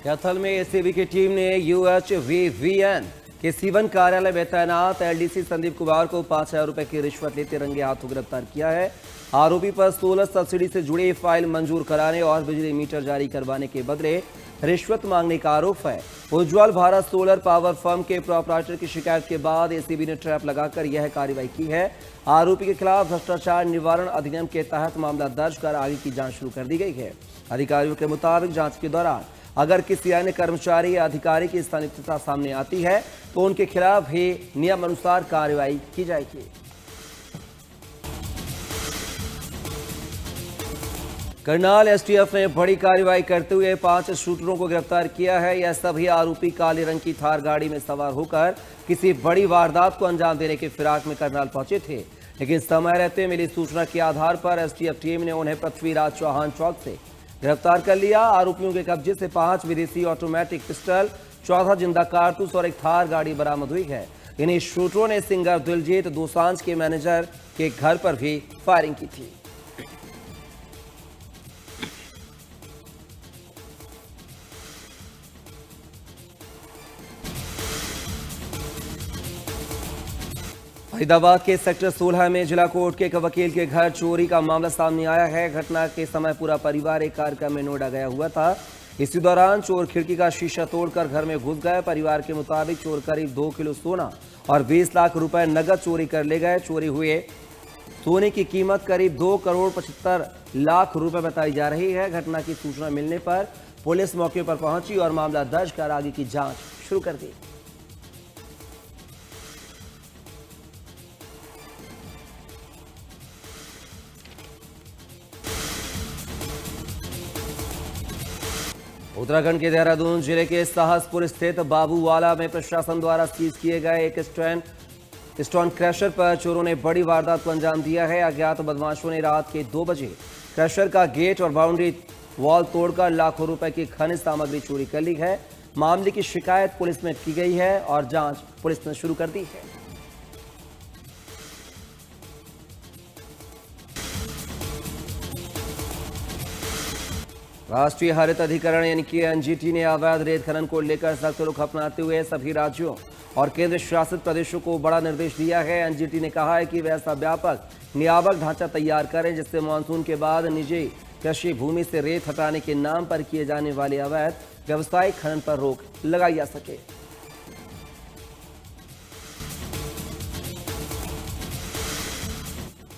कैथल में एसीबी की टीम ने UHVVN के सीवन कार्यालय में तैनात LDC संदीप कुमार को 5,000 रुपए की रिश्वत लेते रंगे हाथों गिरफ्तार किया है। आरोपी पर सोलर सब्सिडी से जुड़ी फाइल मंजूर कराने और बिजली मीटर जारी करवाने के बदले रिश्वत मांगने का आरोप है। उज्ज्वल भारत सोलर पावर फर्म के प्रोपराइटर की शिकायत के बाद एसीबी ने ट्रैप लगाकर यह कार्रवाई की है। आरोपी के खिलाफ भ्रष्टाचार निवारण अधिनियम के तहत मामला दर्ज कर आगे की जांच शुरू कर दी गई है। अधिकारियों के मुताबिक जांच के दौरान अगर किसी अन्य कर्मचारी या अधिकारी की संलिप्तता सामने आती है तो उनके खिलाफ भी नियमानुसार कार्रवाई की जाएगी। करनाल एसटीएफ ने बड़ी कार्रवाई करते हुए 5 शूटरों को गिरफ्तार किया है। यह सभी आरोपी काले रंग की थार गाड़ी में सवार होकर किसी बड़ी वारदात को अंजाम देने के फिराक में करनाल पहुंचे थे, लेकिन समय रहते मिली सूचना के आधार पर एसटीएफ टीम ने उन्हें पृथ्वीराज चौहान चौक से गिरफ्तार कर लिया। आरोपियों के कब्जे से 5 विदेशी ऑटोमेटिक पिस्टल, 14 जिंदा कारतूस और एक थार गाड़ी बरामद हुई है। इन्हीं शूटरों ने सिंगर दिलजीत दोसांझ के मैनेजर के घर पर भी फायरिंग की थी। फरीदाबाद के सेक्टर 16 में जिला कोर्ट के एक वकील के घर चोरी का मामला सामने आया है। घटना के समय पूरा परिवार एक कार्यक्रम में नोएडा गया हुआ था। इसी दौरान चोर खिड़की का शीशा तोड़कर घर में घुस गए। परिवार के मुताबिक चोर करीब 2 किलो सोना और 20 लाख रुपए नगद चोरी कर ले गए। चोरी हुए सोने की कीमत करीब 2 करोड़ 75 लाख रुपए बताई जा रही है। घटना की सूचना मिलने पर पुलिस मौके पर पहुंची और मामला दर्ज कर आगे की जांच शुरू कर दी। उत्तराखंड के देहरादून जिले के साहसपुर स्थित बाबूवाला में प्रशासन द्वारा सीज किए गए एक स्टोन क्रशर पर चोरों ने बड़ी वारदात को अंजाम दिया है। अज्ञात बदमाशों ने रात के 2 बजे क्रशर का गेट और बाउंड्री वॉल तोड़कर लाखों रुपए की खनिज सामग्री चोरी कर ली है। मामले की शिकायत पुलिस में की गई है और जांच पुलिस ने शुरू कर दी है। राष्ट्रीय हरित अधिकरण यानी कि एनजीटी ने अवैध रेत खनन को लेकर सख्त रुख अपनाते हुए सभी राज्यों और केंद्र शासित प्रदेशों को बड़ा निर्देश दिया है। एनजीटी ने कहा है कि वे ऐसा व्यापक नियामक ढांचा तैयार करें जिससे मानसून के बाद निजी कृषि भूमि से रेत हटाने के नाम पर किए जाने वाले अवैध व्यावसायिक खनन पर रोक लगाई जा सके।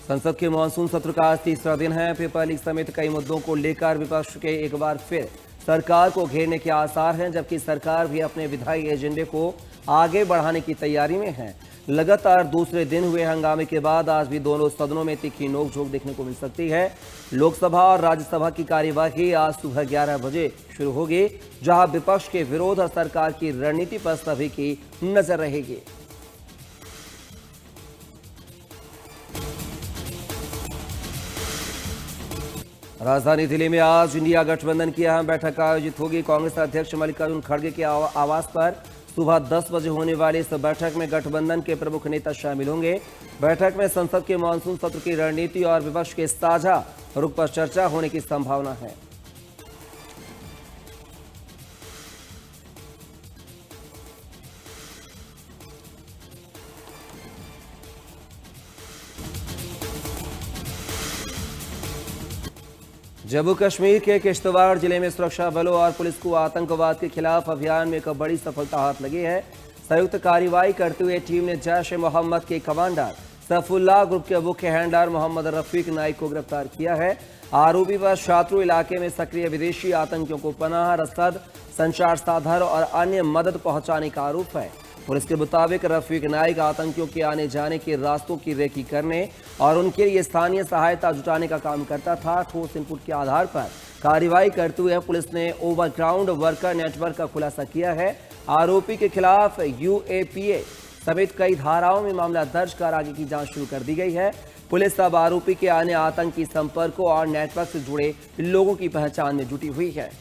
संसद के मानसून सत्र का आज तीसरा दिन है। पेपर लीक समेत कई मुद्दों को लेकर विपक्ष के एक बार फिर सरकार को घेरने के आसार हैं, जबकि सरकार भी अपने विधायी एजेंडे को आगे बढ़ाने की तैयारी में है। लगातार दूसरे दिन हुए हंगामे के बाद आज भी दोनों सदनों में तीखी नोकझोंक देखने को मिल सकती है। लोकसभा और राज्यसभा की कार्यवाही आज सुबह 11 बजे शुरू होगी, जहां विपक्ष के विरोध और सरकार की रणनीति पर सभी की नजर रहेगी। राजधानी दिल्ली में आज इंडिया गठबंधन की अहम बैठक आयोजित होगी। कांग्रेस अध्यक्ष मल्लिकार्जुन खड़गे के आवास पर सुबह 10 बजे होने वाली इस बैठक में गठबंधन के प्रमुख नेता शामिल होंगे। बैठक में संसद के मानसून सत्र की रणनीति और विपक्ष के साझा रुख पर चर्चा होने की संभावना है। जम्मू कश्मीर के किश्तवाड़ जिले में सुरक्षा बलों और पुलिस को आतंकवाद के खिलाफ अभियान में एक बड़ी सफलता हाथ लगी है। संयुक्त कार्रवाई करते हुए टीम ने जैश ए मोहम्मद के कमांडर सैफुल्लाह ग्रुप के मुख्य हैंडलर मोहम्मद रफीक नाइक को गिरफ्तार किया है। आरोपी पर शत्रु इलाके में सक्रिय विदेशी आतंकियों को पनाह, रसद, संचार साधन और अन्य मदद पहुंचाने का आरोप है। पुलिस के मुताबिक रफीक नाइक आतंकियों के आने जाने के रास्तों की रेकी करने और उनके लिए स्थानीय सहायता जुटाने का काम करता था। ठोस इनपुट के आधार पर कार्रवाई करते हुए पुलिस ने ओवरग्राउंड वर्कर नेटवर्क का खुलासा किया है। आरोपी के खिलाफ UAPA समेत कई धाराओं में मामला दर्ज कर आगे की जांच शुरू कर दी गई है। पुलिस अब आरोपी के अन्य आतंकी संपर्कों और नेटवर्क से जुड़े लोगों की पहचान में जुटी हुई है।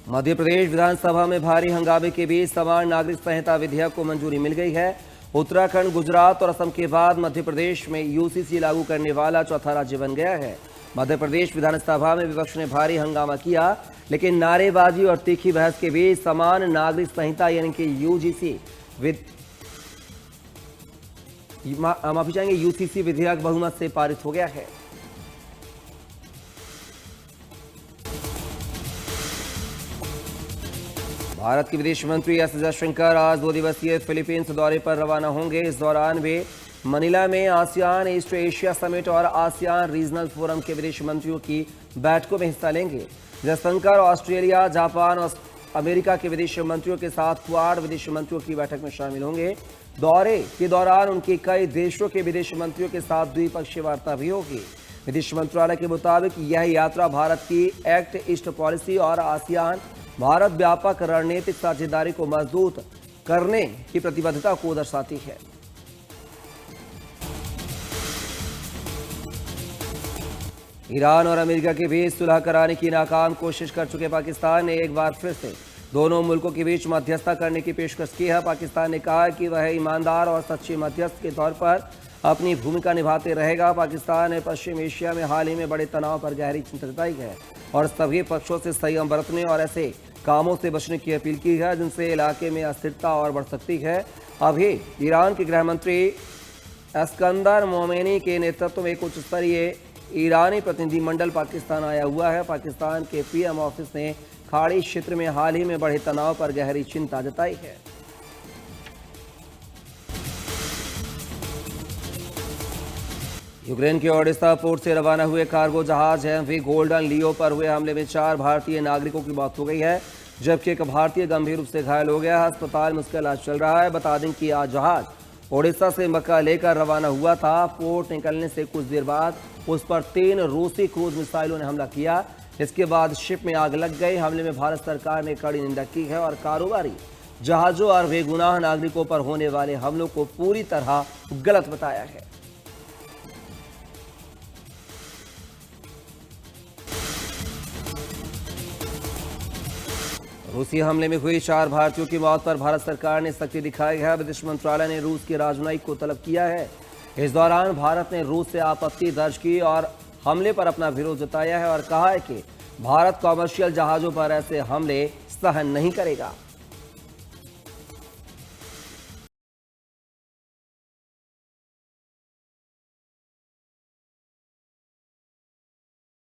मध्य प्रदेश विधानसभा में भारी हंगामे के बीच समान नागरिक संहिता विधेयक को मंजूरी मिल गई है। उत्तराखंड, गुजरात और असम के बाद मध्य प्रदेश में UCC लागू करने वाला चौथा राज्य बन गया है। मध्य प्रदेश विधानसभा में विपक्ष ने भारी हंगामा किया, लेकिन नारेबाजी और तीखी बहस के बीच समान नागरिक संहिता यानी कि यूसीसी विधेयक बहुमत से पारित हो गया है। भारत के विदेश मंत्री एस जयशंकर आज 2 दिवसीय फिलीपींस दौरे पर रवाना होंगे। इस दौरान वे मनीला में आसियान ईस्ट एशिया समिट और आसियान रीजनल फोरम के विदेश मंत्रियों की बैठकों में हिस्सा लेंगे। जयशंकर ऑस्ट्रेलिया, जापान और अमेरिका के विदेश मंत्रियों के साथ क्वाड विदेश मंत्रियों की बैठक में शामिल होंगे। दौरे के दौरान उनकी कई देशों के विदेश मंत्रियों के साथ द्विपक्षीय वार्ता भी होगी। विदेश मंत्रालय के मुताबिक यह यात्रा भारत की एक्ट ईस्ट पॉलिसी और आसियान भारत व्यापक रणनीतिक साझेदारी को मजबूत करने की प्रतिबद्धता को दर्शाती है। ईरान और अमेरिका के बीच सुलह कराने की नाकाम कोशिश कर चुके पाकिस्तान ने एक बार फिर से दोनों मुल्कों के बीच मध्यस्थता करने की पेशकश की है। पाकिस्तान ने कहा कि वह ईमानदार और सच्चे मध्यस्थ के तौर पर अपनी भूमिका निभाते रहेगा। पाकिस्तान ने पश्चिम एशिया में हाल ही में बड़े तनाव पर गहरी चिंता जताई है और सभी पक्षों से संयम बरतने और ऐसे कामों से बचने की अपील की है जिनसे इलाके में अस्थिरता और बढ़ सकती है। अभी ईरान के गृह मंत्री अस्कंदर मोमेनी के नेतृत्व में एक उच्च स्तरीय ईरानी प्रतिनिधिमंडल पाकिस्तान आया हुआ है। पाकिस्तान के पीएम ऑफिस ने खाड़ी क्षेत्र में हाल ही में बढ़े तनाव पर गहरी चिंता जताई है। यूक्रेन के ओडेसा पोर्ट से रवाना हुए कार्गो जहाज एमवी गोल्डन लियो पर हुए हमले में 4 भारतीय नागरिकों की मौत हो गई है, जबकि एक भारतीय गंभीर रूप से घायल हो गया है। अस्पताल में उसका इलाज चल रहा है। बता दें कि यह जहाज ओडिशा से मक्का लेकर रवाना हुआ था। पोर्ट निकलने से कुछ देर बाद उस पर 3 रूसी क्रूज मिसाइलों ने हमला किया। इसके बाद शिप में आग लग गई। हमले में भारत सरकार ने कड़ी निंदा की है और कारोबारी जहाजों और बेगुनाह नागरिकों पर होने वाले हमलों को पूरी तरह गलत बताया है। रूसी हमले में हुई 4 भारतीयों की मौत पर भारत सरकार ने सख्ती दिखाई है। विदेश मंत्रालय ने रूस के राजनयिक को तलब किया है। इस दौरान भारत ने रूस से आपत्ति दर्ज की और हमले पर अपना विरोध जताया है और कहा है कि भारत कॉमर्शियल जहाजों पर ऐसे हमले सहन नहीं करेगा।